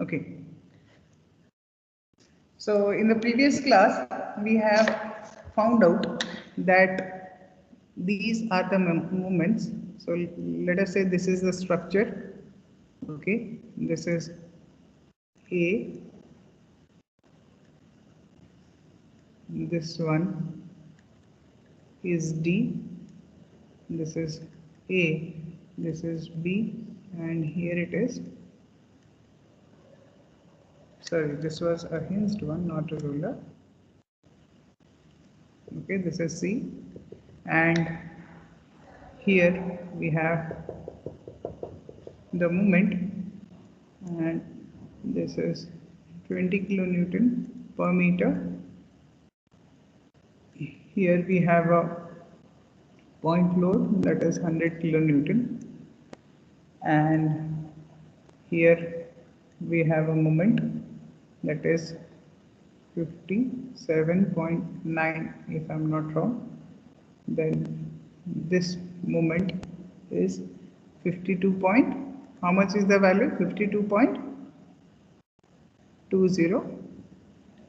Okay. So in the previous class, we have found out that these are the moments. So let us say this is the structure. Okay, this is A, this one is D, this is A, this is B, and here it is. Sorry, this was a hinged one, not a ruler. Okay, this is C, and here we have the moment, and this is 20 kilonewton per meter. Here we have a point load, that is 100 kilonewton, and here we have a moment, that is 57.9, if I'm not wrong. Then this moment is 52 point, how much is the value? 52.20,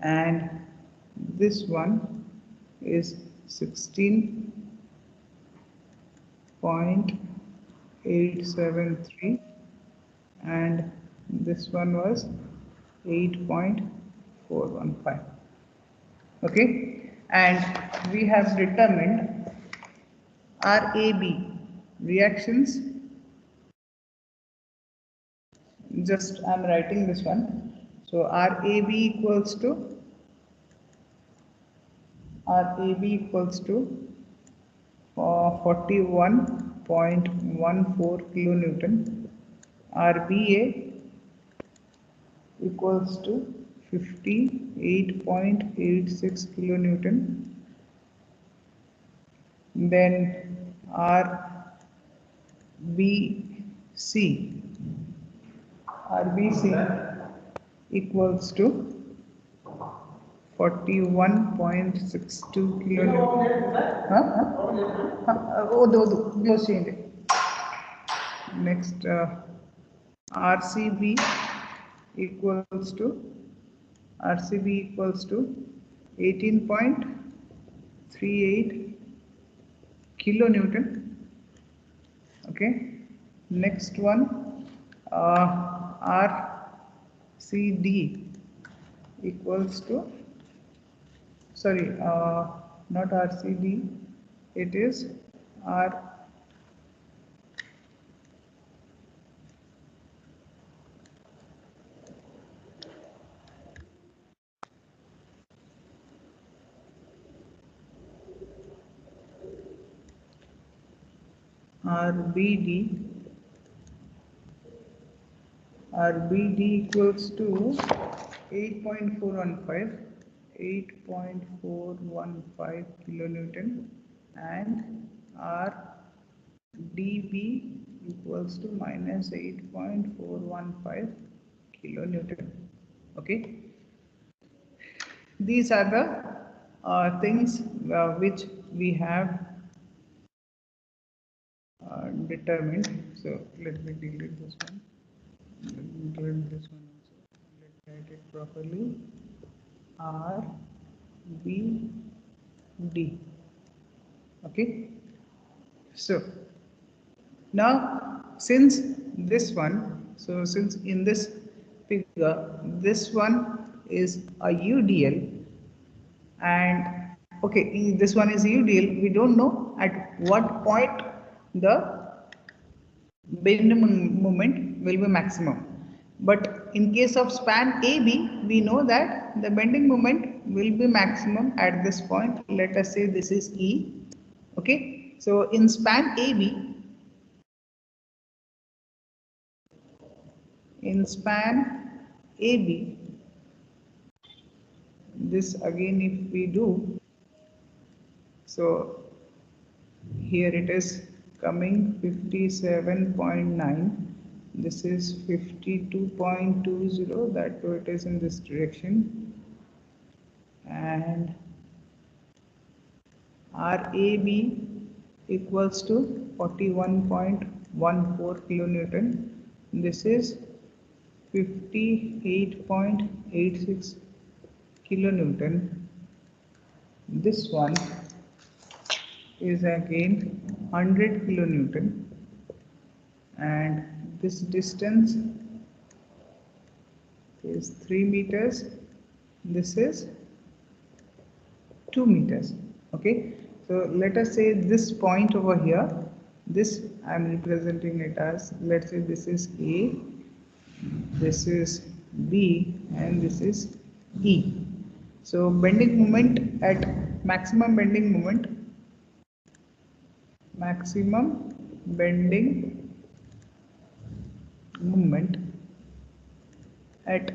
and this one is 16.873, and this one was 8.415. Okay, and we have determined RAB reactions. Just I'm writing this one. So RAB equals to 41.14 kilonewton. RBA equals to 58.86 kilonewton. Then RBC equals to 41.62 kilonewton. Close చేయండి. Next, RCB equals to 18.38 kilonewton. Okay, next one, RCD equals to, sorry, not RCD, it is RBD equals to 8.415 kilonewton, and RDB equals to minus 8.415 kilonewton. Okay, these are the things which we have determined. So let me delete this one. Let me delete this one also. Let's write it properly. RBD. Okay. So now, since this one, since in this figure this one is a UDL, and okay, this one is UDL, we don't know at what point the bending moment will be maximum. But in case of span AB, we know that the bending moment will be maximum at this point. Let us say this is E. Okay, so in span AB, this again if we do, so here it is coming 57.9, this is 52.20, that too it is in this direction, and RAB equals to 41.14 kilonewton, this is 58.86 kilonewton. This one is again 100 kilonewton, and this distance is 3 meters. This is 2 meters. Okay, so let us say this point over here, this I am representing it as, let's say this is A, this is B, and this is E. So bending moment at maximum bending moment at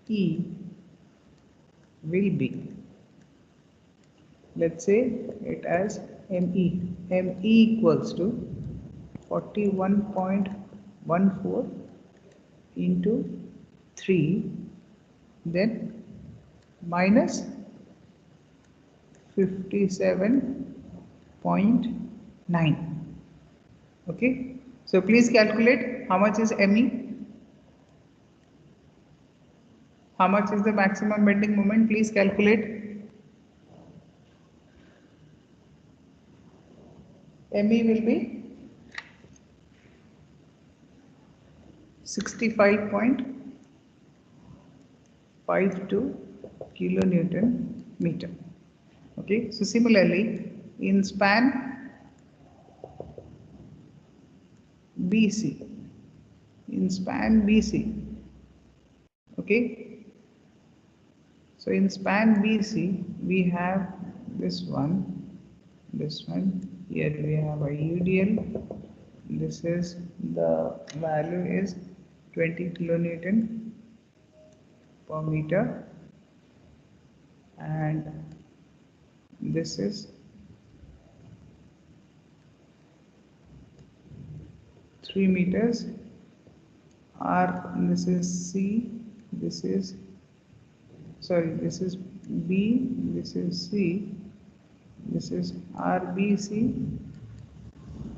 E will be, let's say it as ME. ME equals to 41.14 into 3, then minus 57.9. Okay, so please calculate how much is ME. How much is the maximum bending moment? Please calculate. ME will be 65.52 kilonewton meter. Okay, so similarly in span BC, okay, so in span BC we have this one, here we have a UDL. This is, the value is 20 kilonewton per meter, and this is 3 meters. R, this is C, this is B, this is C, this is RBC.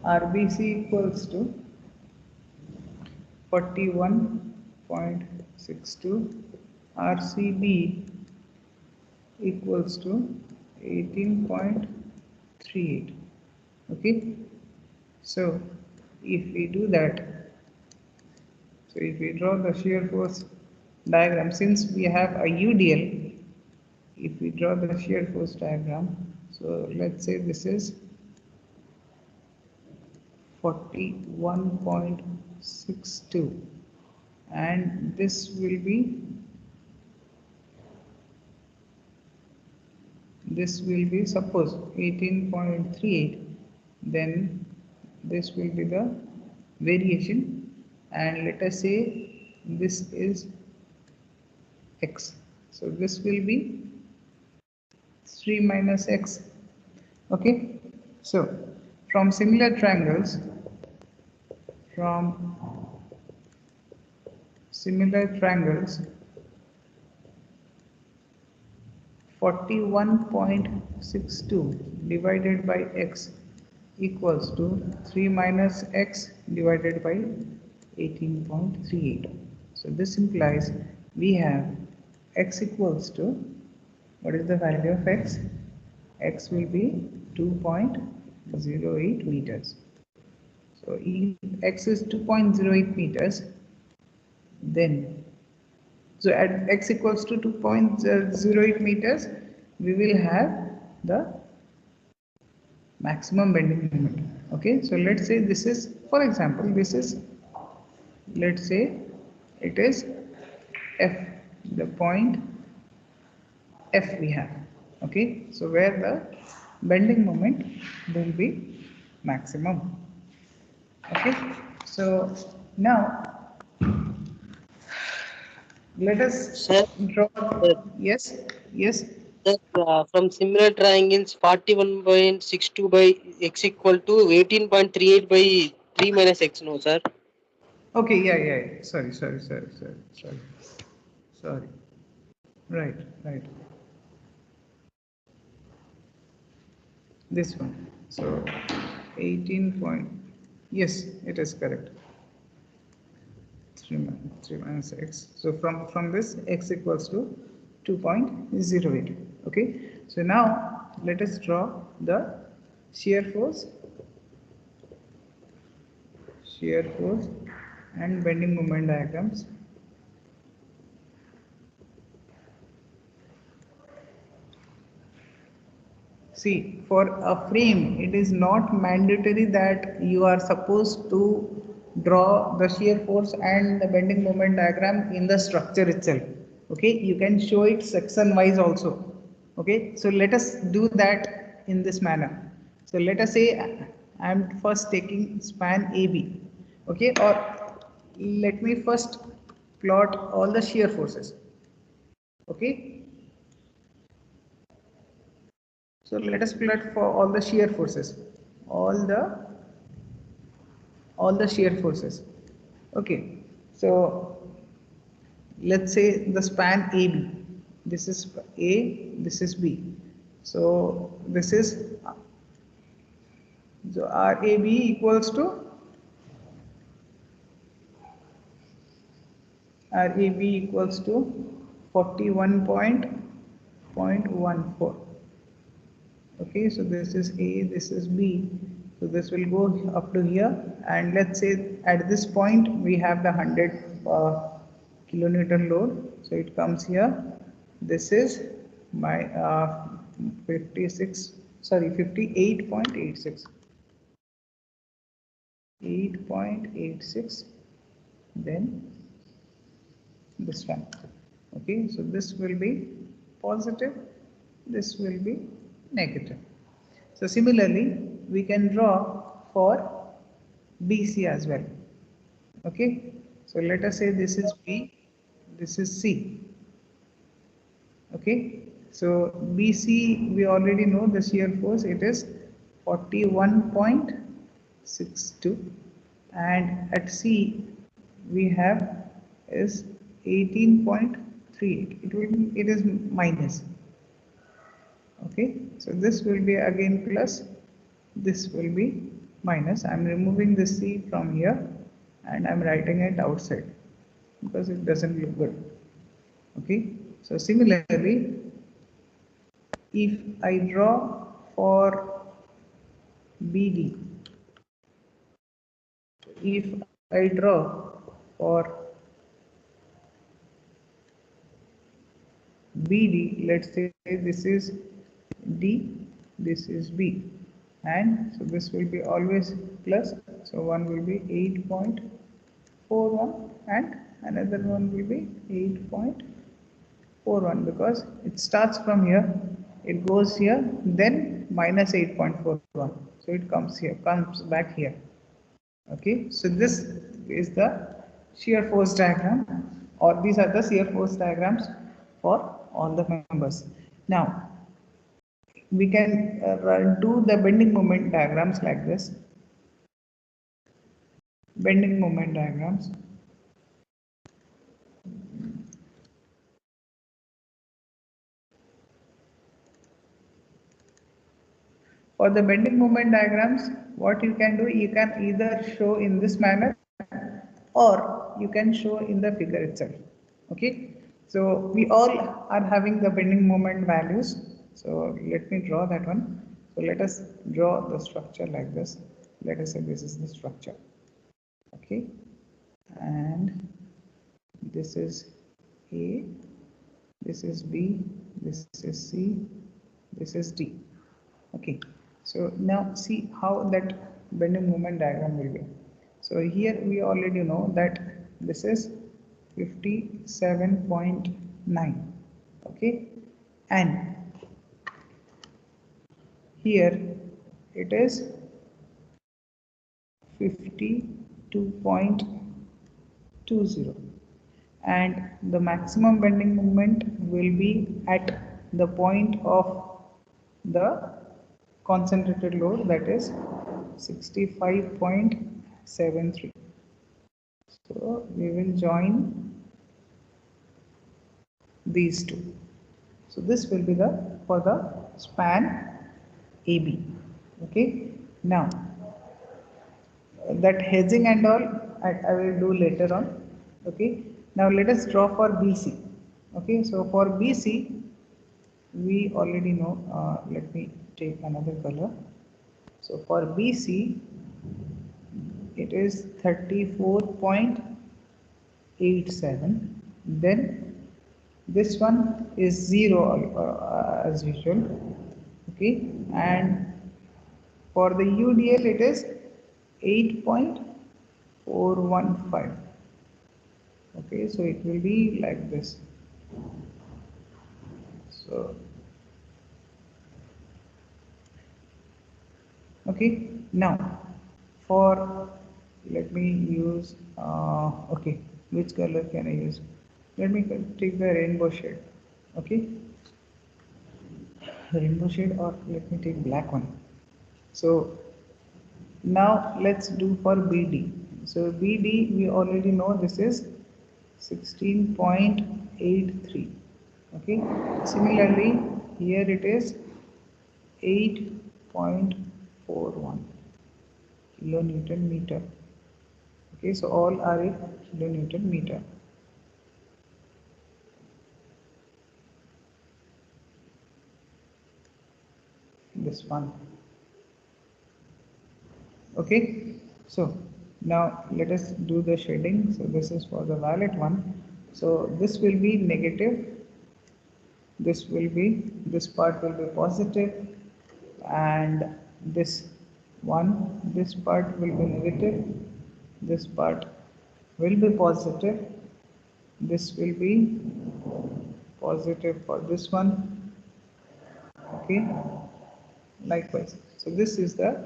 RBC equals to 41.62. RCB equals to 18.38. Okay, so if we do that, so if we draw the shear force diagram, since we have a UDL, if we draw the shear force diagram, so let's say this is 41.62, and this will be suppose 18.38, then this will be the variation, and let us say this is x, so this will be 3 minus x. Okay, so from similar triangles, 41.62 divided by x equals to 3 minus x divided by 18.38. So this implies we have x equals to, what is the value of x? X will be 2.08 meters. So x is 2.08 meters. Then, so at x equals to 2.08 meters, we will have the maximum bending moment. Okay, so let's say this is, for example, this is, let's say it is F, the point F we have. Okay, so where the bending moment will be maximum. Okay, so now let us Sir, draw. sir, Yes, yes. sir, from similar triangles, 41.62 by x equal to 18.38 by 3 minus x, no, sir? Okay, yeah. Sorry. Right. This one. So 18 point. Yes, it is correct. 3 minus x. So from this x equals to 2.08. Okay. So now let us draw the shear force and bending moment diagrams. See, for a frame, it is not mandatory that you are supposed to draw the shear force and the bending moment diagram in the structure itself. Okay, you can show it section wise also. Okay, so let us do that in this manner. So let us say I am first taking span AB. Okay, or let me first plot all the shear forces. Okay, so let us plot for all the shear forces, all the shear forces. Okay, so let's say the span AB. This is A, this is B. So this is so RAB equals to RAB equals to 41.14. Okay, so this is A, this is B, so this will go up to here, and let's say at this point we have the 100 kilonewton load, so it comes here. This is my 58.86, 8.86, then this one. Okay, so this will be positive, this will be negative. So similarly, we can draw for BC as well. Okay, so let us say this is B, this is C. Okay, so BC we already know the shear force, it is 41.62, and at C we have is 18.38. It is minus. Okay, so this will be again plus, this will be minus. I am removing the C from here and I am writing it outside because it doesn't look good. Okay, so similarly, if I draw for BD, if I draw for BD, let's say this is D, this is B, and so this will be always plus, so one will be 8.41 and another one will be 8.41 because it starts from here, it goes here, then minus 8.41, so it comes here, comes back here. Okay, so this is the shear force diagram, or these are the shear force diagrams for all the members. Now we can do the bending moment diagrams like this. Bending moment diagrams. For the bending moment diagrams, what you can do, you can either show in this manner or you can show in the figure itself. Okay, so we all are having the bending moment values. So let me draw that one. So let us draw the structure like this. Let us say this is the structure. Okay, and this is A, this is B, this is C, this is D. Okay, so now see how that bending moment diagram will be. So here we already know that this is 57.9. Okay, and here it is 52.20, and the maximum bending moment will be at the point of the concentrated load, that is 65.73. So we will join these two. So this will be the for the span AB. Okay, now that hedging and all I will do later on. Okay, now let us draw for BC. Okay, so for BC, we already know, let me take another color. So for BC, it is 34.87. Then this one is 0 as usual. Okay, and for the UDL it is 8.415. Okay, so it will be like this. So okay, now for, let me use okay, which color can I use? Let me take the rainbow shade. Okay, rainbow shade, or let me take black one. So now let's do for BD. So BD, we already know this is 16.83. Okay, similarly here it is 8.41 kilonewton meter. Okay, so all are in kilonewton meter. This one. Okay, so now let us do the shading. So this is for the violet one. So this will be negative, this will be, this part will be positive, and this one, this part will be negative, this part will be positive, this will be positive for this one. Okay, likewise. So this is the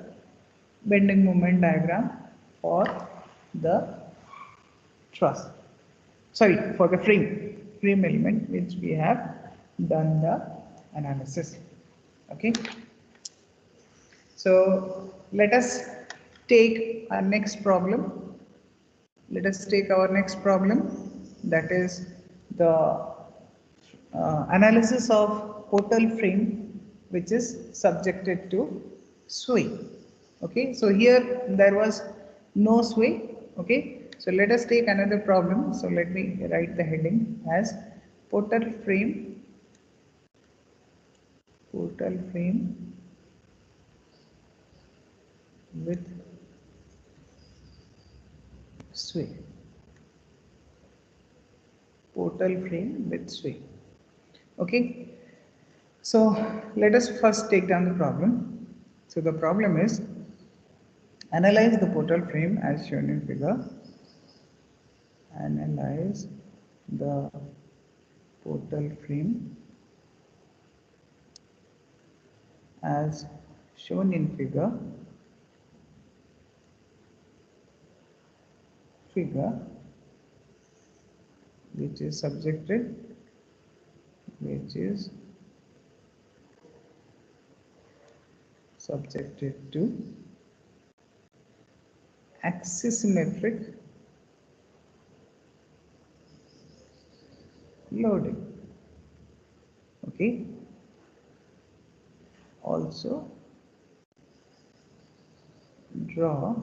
bending moment diagram for the truss, sorry, for the frame element, which we have done the analysis. Okay, so let us take our next problem. Let us take our next problem, that is the analysis of portal frame which is subjected to sway. Okay, so here there was no sway. Okay, so let us take another problem. So let me write the heading as portal frame with sway. Portal frame with sway. Okay, so let us first take down the problem. So the problem is, analyze the portal frame as shown in figure. Analyze the portal frame as shown in figure which is subjected to axisymmetric loading. Okay, also draw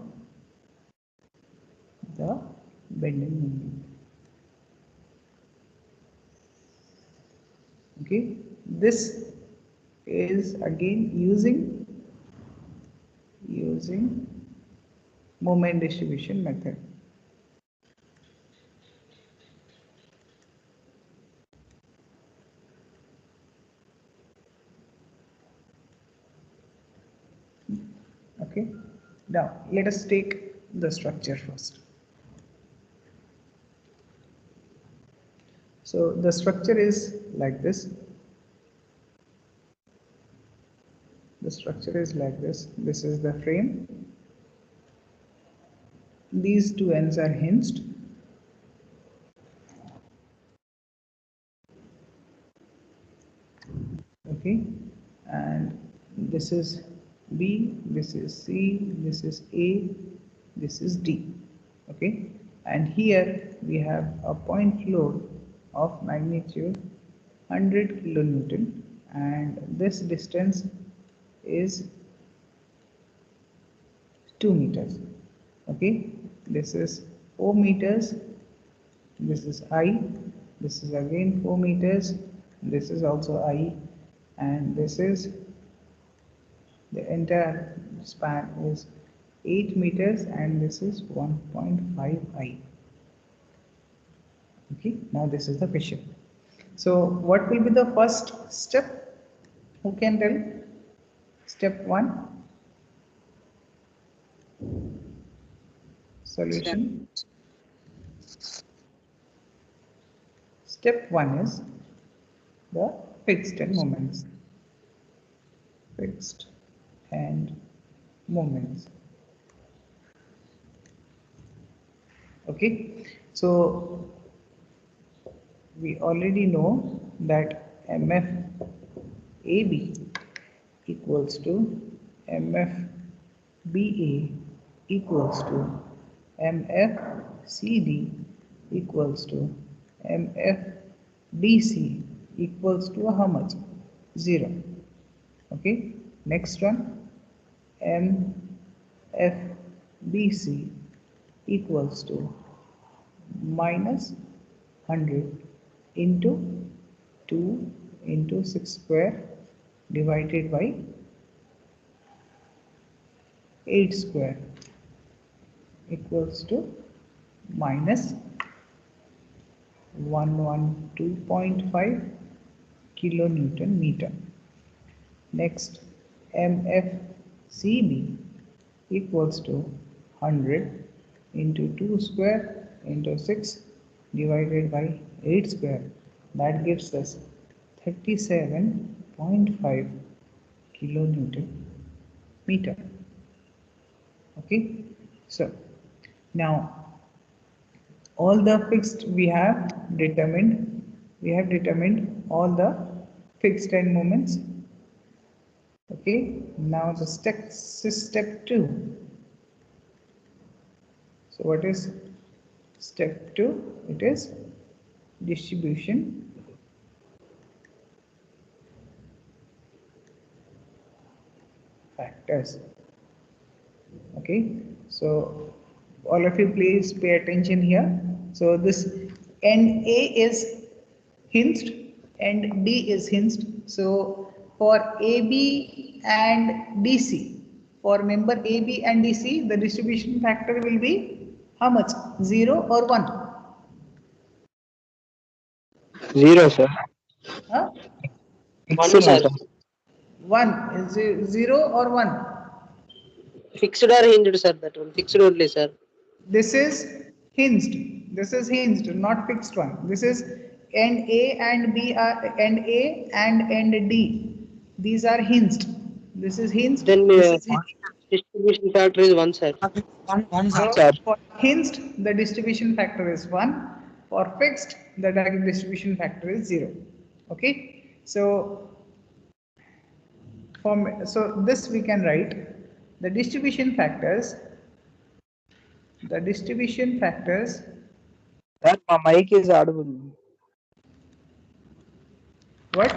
the bending moment. Okay, this is again using moment distribution method. Okay, now let us take the structure first. So the structure is like this. The structure is like this. This is the frame. These two ends are hinged. Okay, and this is B, this is C, this is A, this is D. Okay, and here we have a point load of magnitude 100 kilonewton, and this distance is 2 meters. Okay, this is 4 meters, this is I, this is again 4 meters, this is also I, and this is the entire span is 8 meters, and this is 1.5 I. Okay, now this is the question. So what will be the first step? Who can tell? Step 1, solution. Step 1 is the fixed end moments. Fixed end moments. Okay, so we already know that MF AB equals to MF BA equals to MF CD equals to MF DC equals to how much? 0. Okay, next one, MF BC equals to minus 100 into 2 into 6 square divided by 8 square equals to minus 112.5 kilonewton meter. Next, MFCB equals to 100 into 2 square into 6 divided by 8 square. That gives us 37.5 kilonewton meter. Okay, so now all the fixed we have determined all the fixed end moments. Okay, now the step 2. So what is step 2? It is distribution factors. Okay, so all of you please pay attention here. So this end A is hinged and D is hinged. So for AB and DC, for member AB and DC, the distribution factor will be how much? 0 or 1? 0, sir. Huh? 1, sir. 1 is 0 or 1? Fixed or hinged, sir? That one. Fixed only, sir. This is hinged. This is hinged, not fixed one. This is end A and B are end A and end D. These are hinged. This is hinged. Then This is hinged. distribution factor is 1, sir. One So sir. for hinged, the distribution factor is 1. For fixed, the distribution factor is 0. Okay. So so this we can write the distribution factors. The distribution factors. Sir, my mic is audible. What?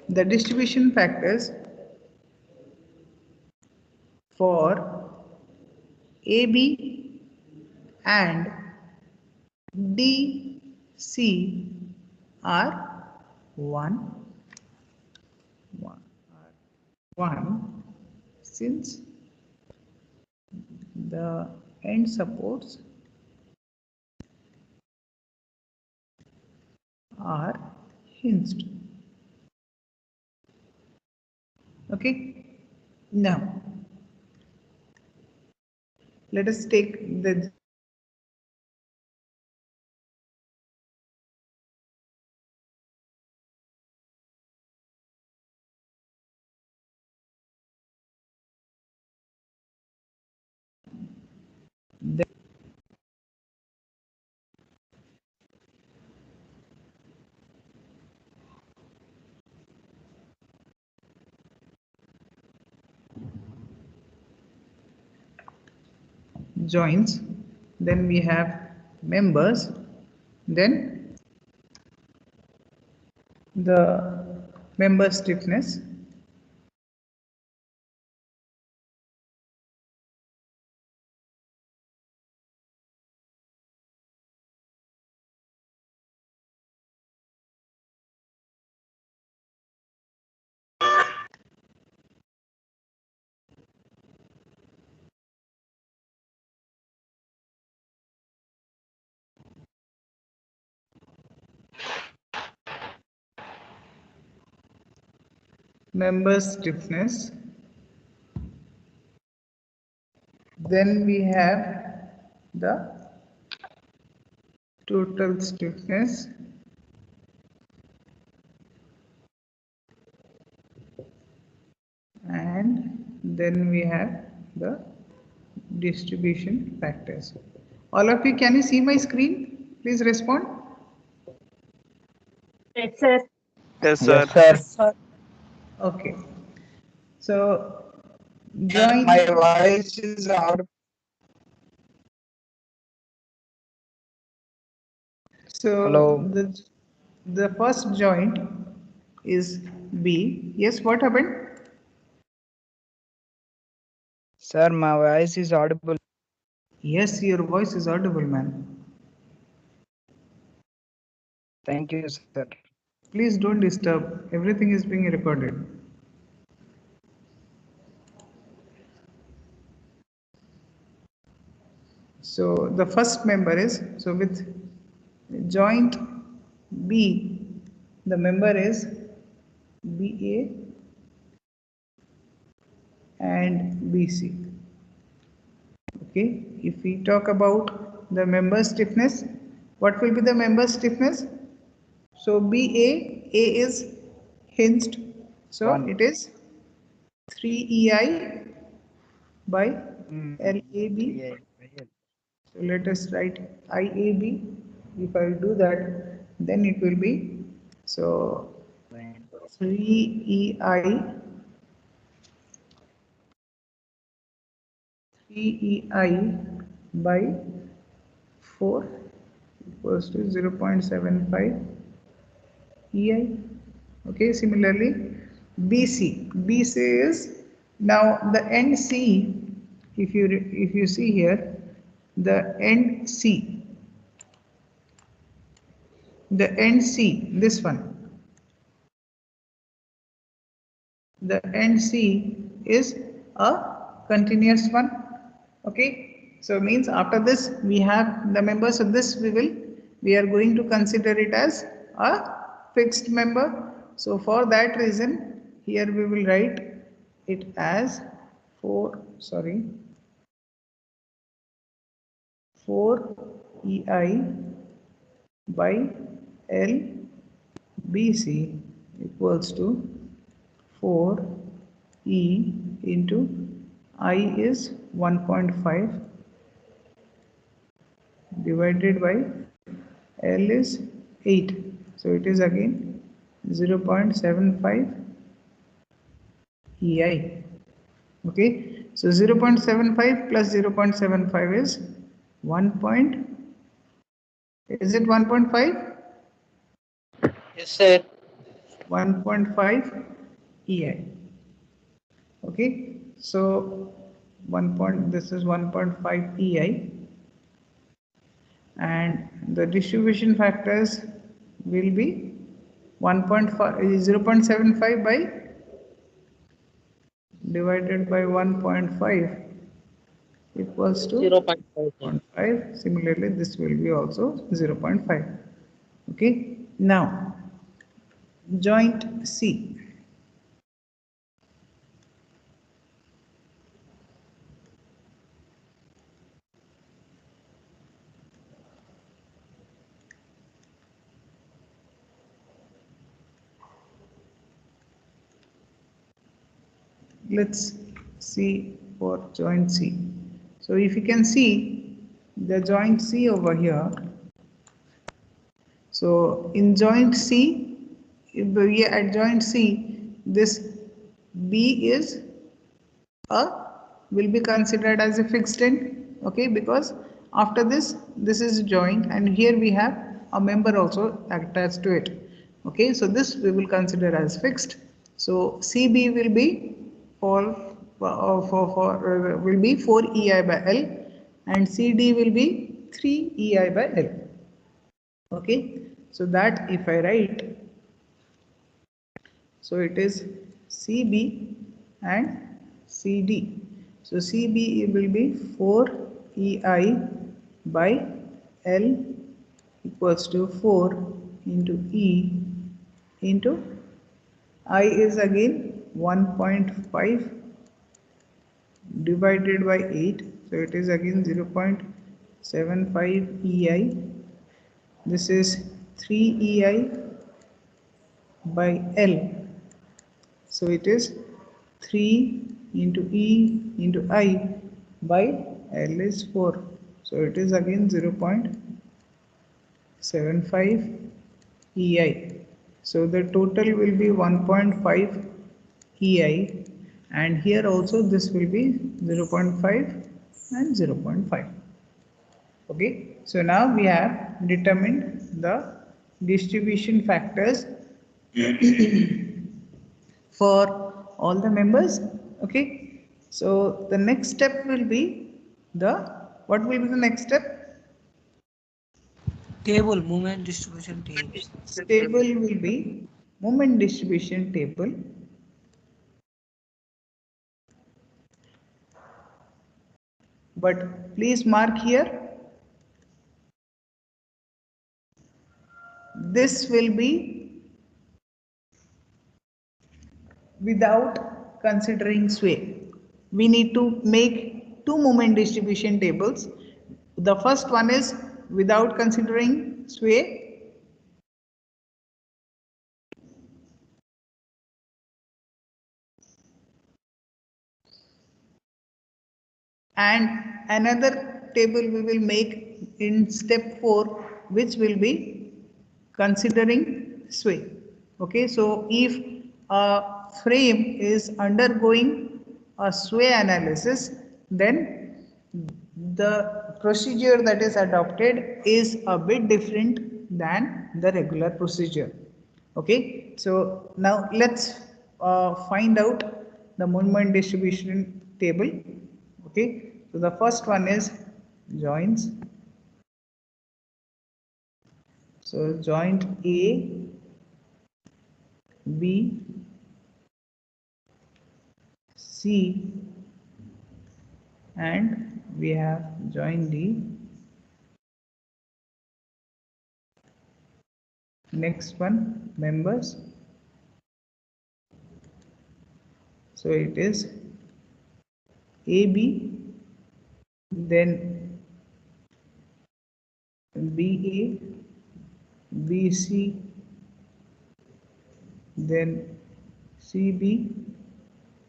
The distribution factors for AB and DC are 1, 1 since the end supports are hinged. Okay, now let us take the joints, then we have members, then the member stiffness, member stiffness. Then we have the total stiffness. And then we have the distribution factors. All of you, can you see my screen? Please respond. Yes, sir. Yes, sir. Yes, sir. Okay. So join. My voice is audible. So Hello. the first joint is B. Yes, what happened? Sir, my voice is audible. Yes, your voice is audible, man. Thank you, sir. Please don't disturb. Everything is being recorded. So the first member is, so with joint B, the member is BA and BC. Okay, if we talk about the member stiffness, what will be the member stiffness? So BA, A is hinged, so One. it is 3EI by LAB. 3I. So let us write IAB. If I do that, then it will be so 3EI 3EI by 4 equals to 0.75 EI. Okay, similarly BC is now the end C. If you see here, the end C, this one, the end C is a continuous one. Okay, so means after this we have the members of this, we are going to consider it as a fixed member. So for that reason, here we will write it as 4 EI by L BC equals to 4 E into I is 1.5 divided by L is 8. So it is again 0.75 EI. Okay. So 0.75 plus 0.75 is 1. Is it 1.5? Yes, sir. 1.5 EI. Okay, so this is 1.5 EI, and the distribution factors will be 0.75 by divided by 1.5 equals to 0.5. 0.5. Similarly, this will be also 0.5. Okay, now joint C. Let's see for joint C. So if you can see the joint C over here, so in joint C, if we are at joint C, this B is will be considered as a fixed end, okay, because after this is joint, and here we have a member also attached to it. Okay, so this we will consider as fixed. So CB will be will be 4 EI by L, and CD will be 3 EI by L. Okay, so that if I write, so it is CB and CD. So CB will be 4 EI by L equals to 4 into E into I is again 1.5 divided by 8, so it is again 0.75 EI. This is 3 EI by L, so it is 3 into E into I by L is 4, so it is again 0.75 EI. So the total will be 1.5 EI, and here also this will be 0.5 and 0.5. Okay, so now we have determined the distribution factors for all the members. Okay, so the next step will be what will be the next step? Table, movement distribution tables. Table will be moment distribution table. But please mark here, this will be without considering sway. We need to make two moment distribution tables. The first one is without considering sway, and another table we will make in step 4, which will be considering sway. Okay, so if a frame is undergoing a sway analysis, then the procedure that is adopted is a bit different than the regular procedure. Okay, so now let's find out the moment distribution table. Okay, so the first one is joints. So joint A, B, C, and we have joint D. Next one, members. So it is AB, then BA, BC, then CB,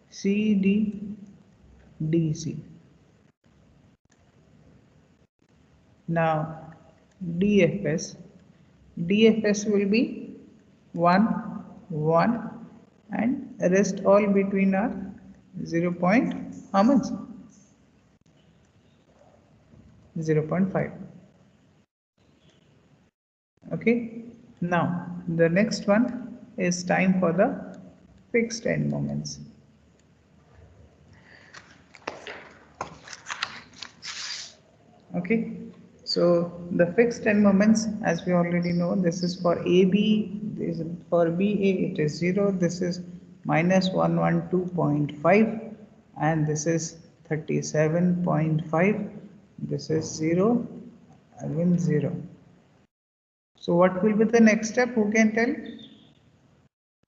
CD, DC. Now DFS. DFS will be 1, 1, and rest all between are 0. How much? 0.5. Okay, now the next one is time for the fixed end moments. Okay, so the fixed end moments, as we already know, this is for AB, this is for BA it is 0, this is minus 112.5, and this is 37.5, this is 0, again 0. So what will be the next step? Who can tell?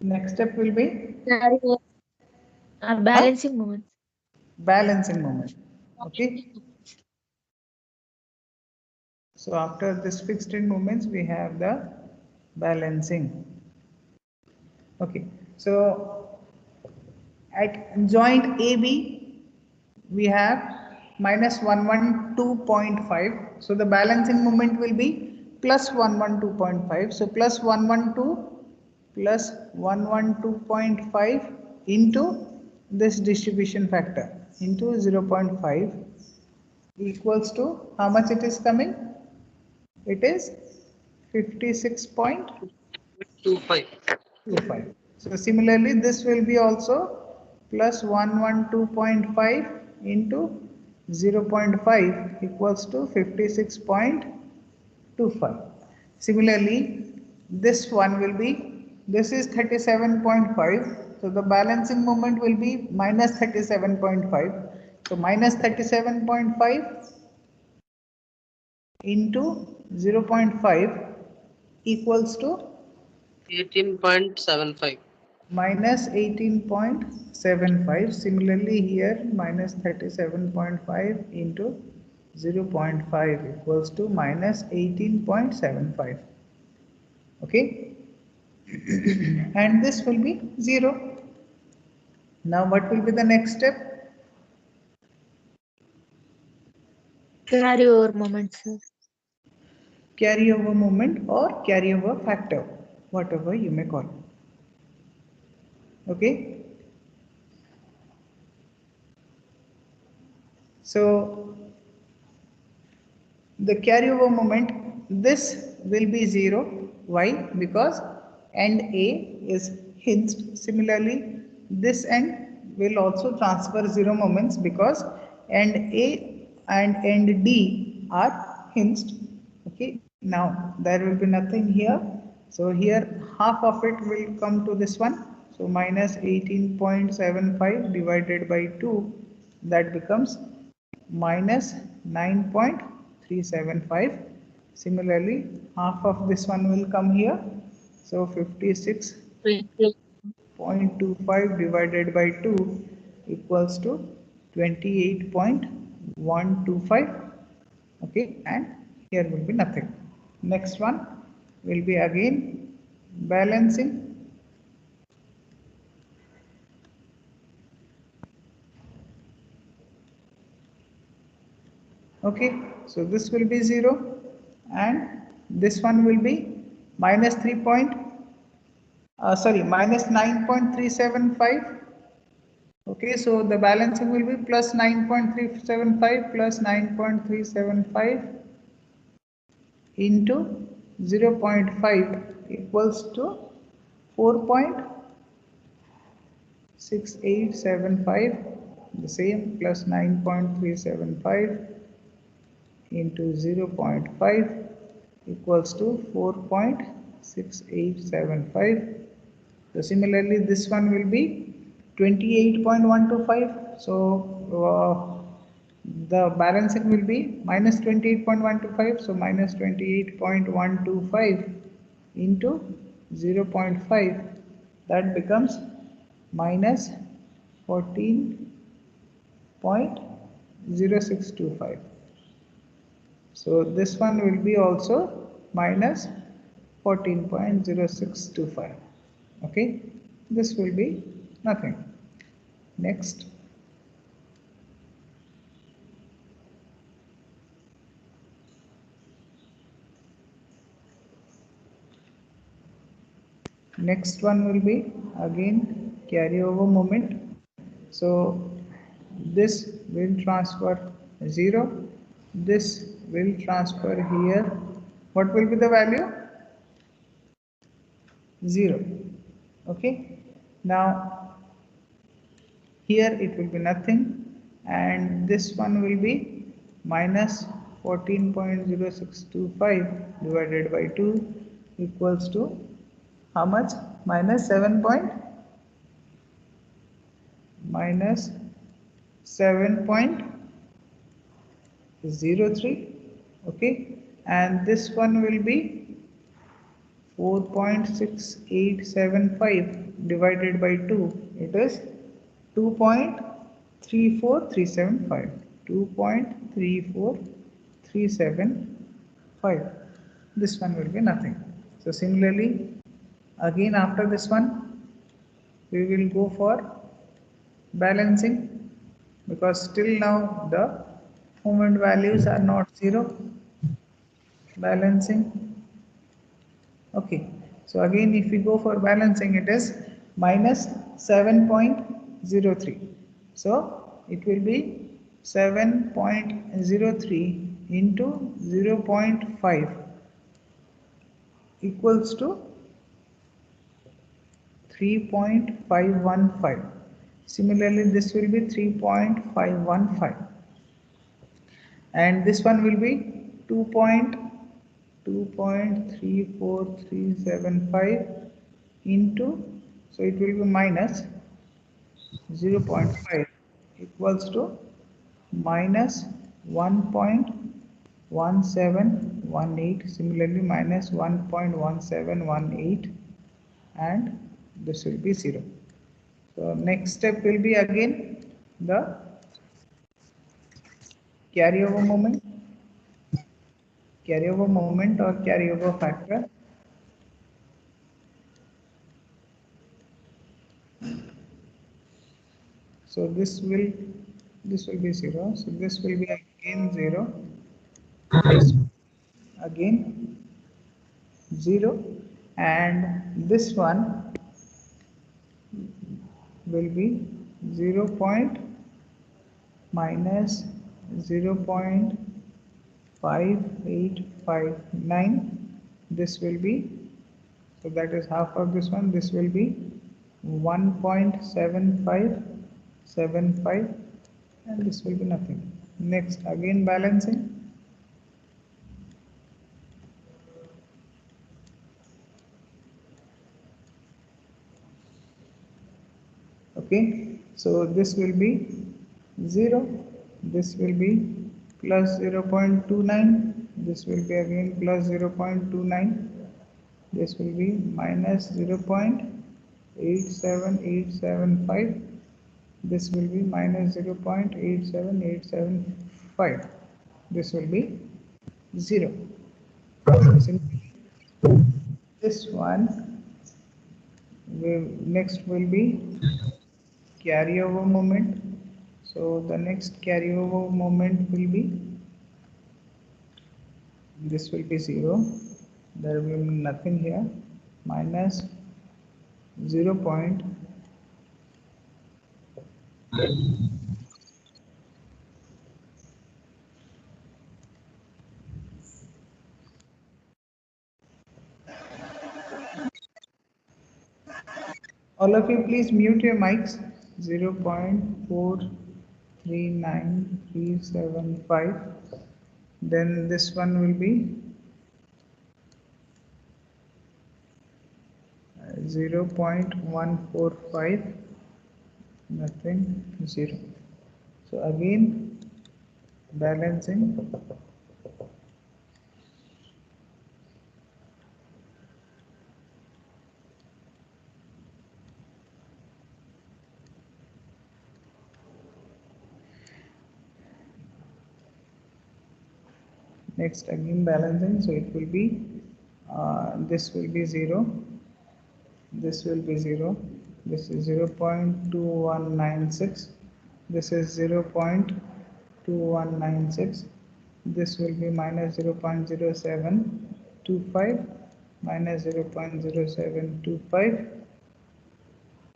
Next step will be balancing moments. balancing moment. Okay. So after this fixed end moments, we have the balancing. Okay. So at joint AB, we have minus 112.5. So the balancing moment will be plus 112.5. So plus 112 plus 112.5 into this distribution factor into 0.5 equals to how much it is coming? It is 56.25. So similarly, this will be also plus 112.5 into 0.5 equals to 56.25. Similarly, this one will be, this is 37.5. So the balancing moment will be minus 37.5. So minus 37.5 into 0.5 equals to 18.75. minus 18.75. Similarly here minus 37.5 into 0.5 equals to minus 18.75. Okay. And this will be 0. Now what will be the next step? Carry over moment, sir. Carryover moment or carryover factor, whatever you may call. Okay. So the carryover moment, this will be 0. Why? Because end A is hinged. Similarly, this end will also transfer 0 moments because end A and end D are hinged. Okay. Now there will be nothing here. So here half of it will come to this one. So minus 18.75 divided by 2, that becomes minus 9.375. Similarly, half of this one will come here. So 56.25 divided by 2 equals to 28.125. Okay, and here will be nothing. Next one will be again balancing. Okay, so this will be 0 and this one will be minus minus 9.375. Okay, so the balancing will be plus 9.375 plus 9.375 into 0.5 equals to 4.6875. The same plus 9.375 into 0.5 equals to 4.6875. So similarly, this one will be 28.125. So the balancing will be minus 28.125. So minus 28.125 into 0.5, that becomes minus 14.0625. So this one will be also minus 14.0625. Okay, this will be nothing. Next. Next one will be again carryover moment. So this will transfer 0. This will transfer here. What will be the value? 0. Okay. Now here it will be nothing, and this one will be minus 14.0625 divided by 2 equals to how much? Minus 7.03. Okay, and this one will be 4.6875 divided by 2. It is 2.34375. 2.34375. This one will be nothing. So similarly, again after this one, we will go for balancing, because still now the moment values are not 0. Balancing. Okay, so again if we go for balancing, it is minus 7.03. So it will be 7.03 into 0.5 equals to 3.515. Similarly, this will be 3.515, and this one will be 2.34375 into, so it will be minus 0.5 equals to minus 1.1718. Similarly, minus 1.1718 and this will be 0. So next step will be again the carryover moment or carryover factor. So this will be 0. So this will be again 0. This again 0, and this one will be 0 point minus 0.5859. This will be, so that is half of this one. This will be 1.7575, and this will be nothing. Next, again balancing. Okay, so this will be 0, this will be plus 0.29, this will be again plus 0.29, this will be minus 0.87875, this will be minus 0.87875, this will be 0. This one will, next will be carryover moment. So the next carryover moment will be, this will be 0, there will be nothing here, minus 0. All of you please mute your mics. 0.439375. Then this one will be 0.145, nothing, 0. So again balancing. Next again balancing, so it will be this will be 0, this will be 0, this is 0.2196, this is 0.2196, this will be minus 0.0725, minus 0.0725,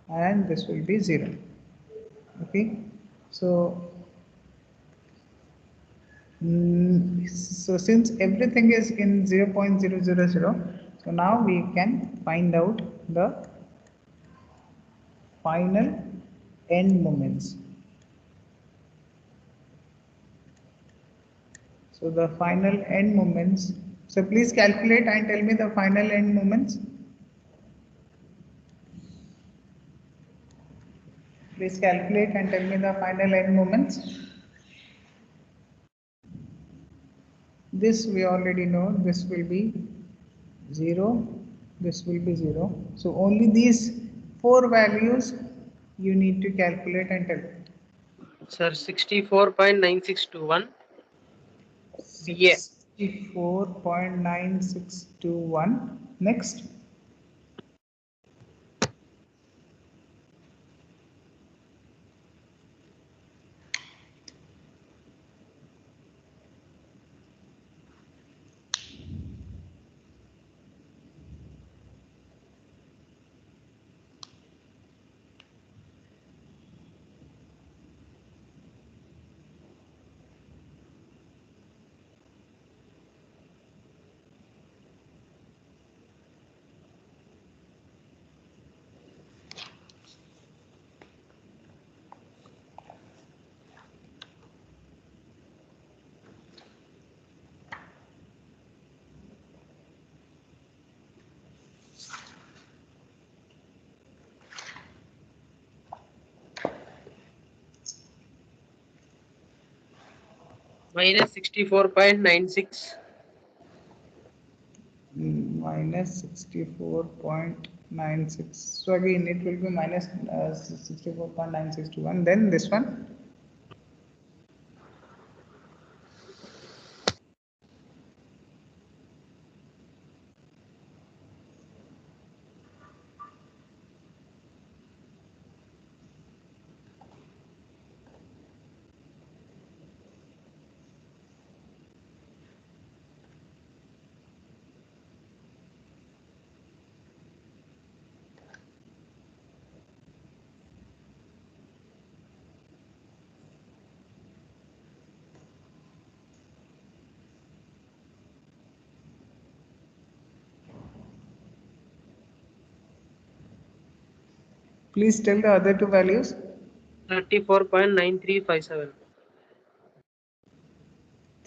and this will be 0. Okay, so so since everything is in 0.000, so now we can find out the final end moments. So the final end moments, so please calculate and tell me the final end moments. Please calculate and tell me the final end moments. This we already know, this will be 0, this will be 0. So only these 4 values you need to calculate and tell. Sir, 64.9621. Yeah. 64.9621. Next. Minus 64.96. Minus 64.96. 96. So again, it will be minus 64.9621. Then this one. Please tell the other two values. 34.9357.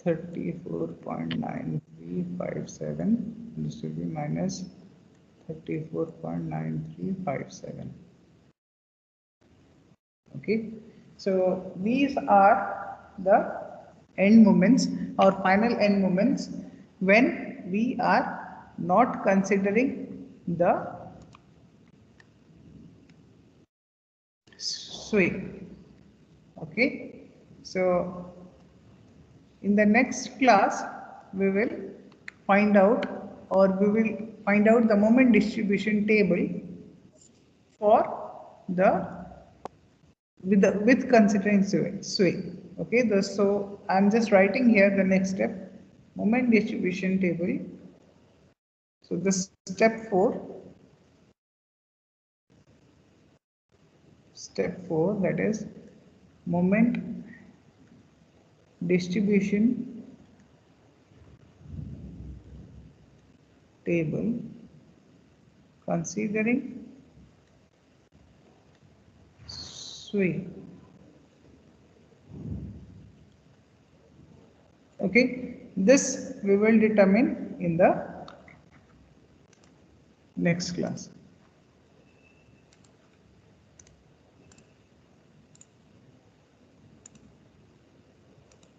34.9357. This will be minus 34.9357. Okay. So these are the end moments or final end moments when we are not considering the sway. Okay. So in the next class, we will find out the moment distribution table for the with considering sway. Okay, so I'm just writing here the next step, moment distribution table. So this step 4, that is moment distribution table considering sway. Okay, this we will determine in the next class.